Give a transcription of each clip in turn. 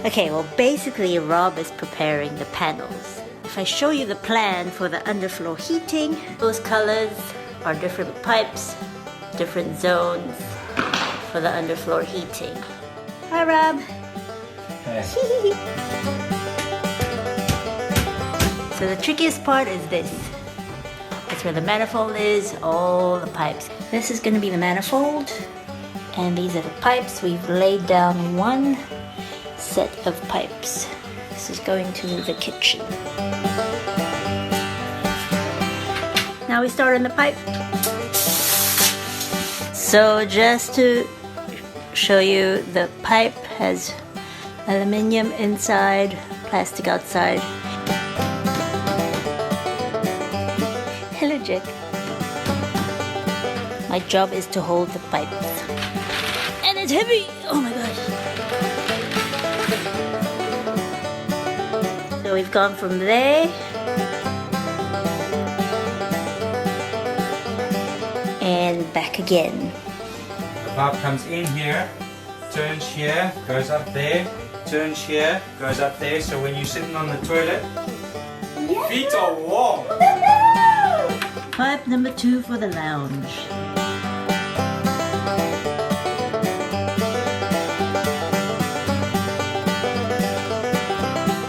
Okay, well basically Rob is preparing the panels. If I show you the plan for the underfloor heating, those colors are different pipes, different zones for the underfloor heating. Hi Rob! Hey. So the trickiest part is this. That's where the manifold is, all the pipes. This is going to be the manifold, and these are the pipes. We've laid down one set of pipes. This is going to the kitchen. Now we start on the pipe. So just to show you, the pipe has aluminium inside, plastic outside. Hello, Jack. My job is to hold the pipes. And it's heavy! Oh my gosh. So we've gone from there and back again. The pipe comes in here, turns here, goes up there, turns here, goes up there. So when you're sitting on the toilet, feet are warm. Pipe number 2 for the lounge.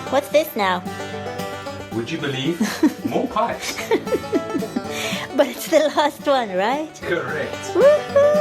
What's this now? Would you believe? More pipes. But it's the last one, right? Correct. Woohoo!